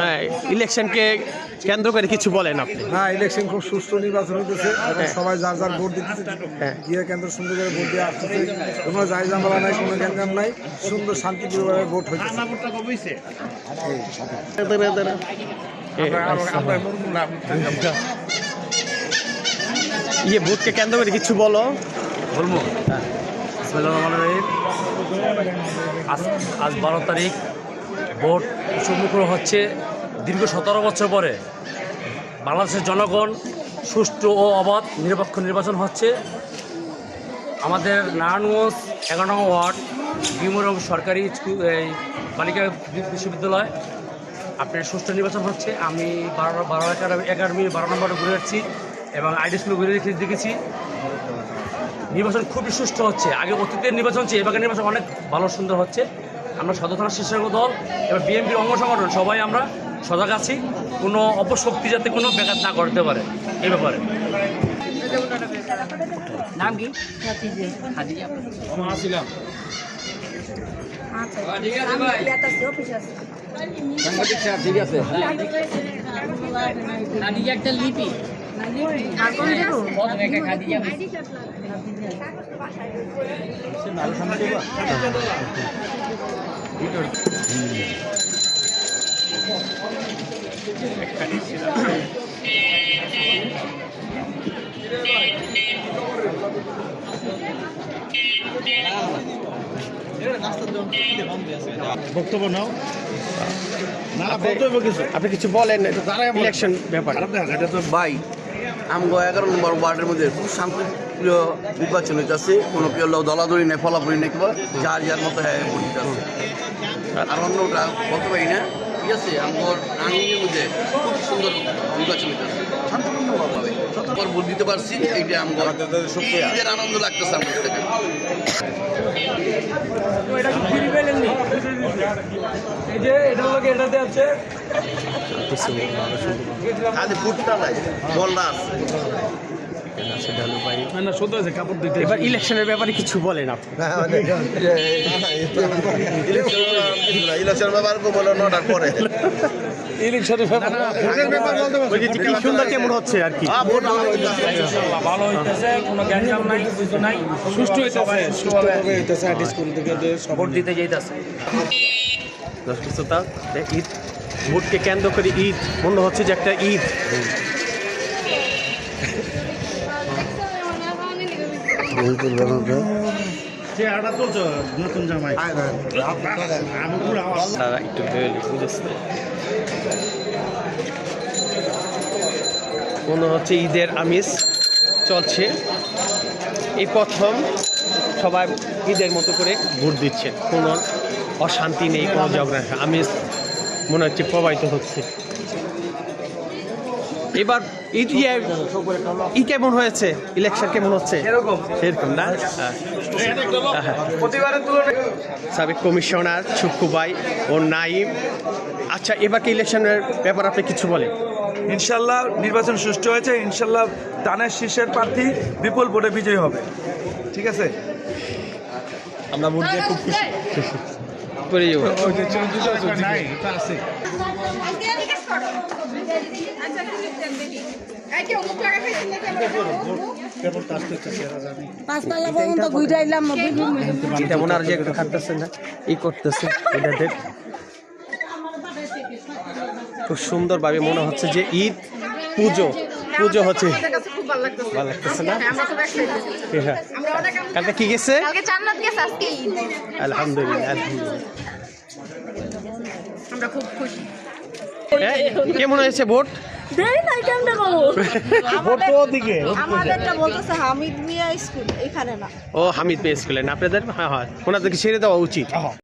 হ্যাঁ, ইলেকশনকে কেন্দ্র করে কিছু বলেন আপনি? হ্যাঁ, ইলেকশন খুব সুষ্ঠু নির্বাচন হইতেছে, সবাই যার যার ভোট দিতেছে, গিয়ে কেন্দ্র সুন্দর করে ভোট দিয়ে আসতেছে, কোনো যাই ঝামেলা নাই, কোনো গ্যাঞ্জাম নাই, সুন্দর শান্তিপূর্ণভাবে ভোট হইতেছে। ভোটকে কেন্দ্র করে কিছু বলো। বলবো আজ 12 তারিখ ভোট সম্মুখীন হচ্ছে। দীর্ঘ 17 বছর পরে বাংলাদেশের জনগণ সুষ্ঠু ও অবাধ নিরপেক্ষ নির্বাচন হচ্ছে। আমাদের নারায়ণগঞ্জ 11 নং ওয়ার্ড বিমরম সরকারি স্কুল বালিকা বিশ্ববিদ্যালয় আপনার সুষ্ঠু নির্বাচন হচ্ছে। আমি 12 নম্বরে ঘুরে যাচ্ছি এবং আইডি স্কুলে ঘুরে দেখেছি নির্বাচন খুবই সুষ্ঠু হচ্ছে। আগে অতীতের নির্বাচন হচ্ছে, এবার নির্বাচন অনেক ভালো সুন্দর হচ্ছে। আমরা সদর থানা শীর্ষক দল এবার বিএনপির অঙ্গ সংগঠন সবাই আমরা সজাগ আছি, কোনো অপশক্তি যাতে কোনো ব্যাঘাত না করতে পারে এই ব্যাপারে। নাম কি? ঠিক আছে একটা লিপি বক্তব্য নাও, আপনি কিছু বলেন ইলেকশন ব্যাপারে। ভাই আমগো 11 নম্বর ওয়ার্ডের মধ্যে খুব শান্তিপ্রিয় নির্বাচন হইতেছে, কোনো প্রিয় দলাদলি নেই, ফলাফলি নেই, কিংবা যার যার মতো হ্যাঁ ভোট দিতেছে। আর অন্যটা বলতে পারি না, ঠিক আছে। আমগো রানিংয়ের মধ্যে খুব সুন্দর নির্বাচন হইতেছে, শান্তিপূর্ণভাবে যতবার ভোট দিতে পারছি, এইটা আমগো ঈদের আনন্দ লাগতেছে আমার থেকে। এবার ইলেকশনের ব্যাপারে কিছু বলেন আপনি। ইলেকশন ব্যাপার বলো নটার পরে সুন্দর কেমন হচ্ছে আর কি? ভালো হইতেছে, কোনো গ্যাঞ্জাম নাই, কিছু নাই, সুষ্ঠু হইতেছে, ভোট দিতে যাইতেছে। ঈদ ভোটকে কেন্দ্র করে ঈদ মনে হচ্ছে যে একটা ঈদ। নতুন জামাই একটু বুঝেছে, মনে হচ্ছে ঈদের আমিষ চলছে। এই প্রথম সবাই ঈদের মতো করে ভোট দিচ্ছে, কোনো অশান্তি নেই, কোনো ঝগড়া, আমিষ মনে হচ্ছে প্রবাহিত হচ্ছে। এবার ই কেমন হয়েছে, ইলেকশন কেমন হচ্ছে? এরকম না, সাবেক কমিশনার ছুক্কু ভাই ও নাইম। আচ্ছা, এবার কি ইলেকশনের ব্যাপার আপনি কিছু বলেন? ইনশাল্লাহ নির্বাচন সুষ্ঠু হয়েছে, ইনশাল্লাহ ধানের শীর্ষের প্রার্থী বিপুল ভোটে বিজয়ী হবে। ঠিক আছে, আমরা ভোট দিয়ে খুব খুশি করে যাবো। যেমন আর যে একটু খাটতেছে না, ই করতেছে, এটা দেখ খুব সুন্দরভাবে মনে হচ্ছে যে ঈদ পুজো হচ্ছে। ভালো লাগতেছে না? কালকে কি গেছে? আলহামদুলিল্লাহ, আমরা খুব খুশি। কেমন হয়েছে ভোট? হামিদ মিয়া স্কুল এখানে না, ও হামিদ মিয়া স্কুলে না আপনাদের? হ্যাঁ, ওনাদেরকে ছেড়ে দেওয়া উচিত।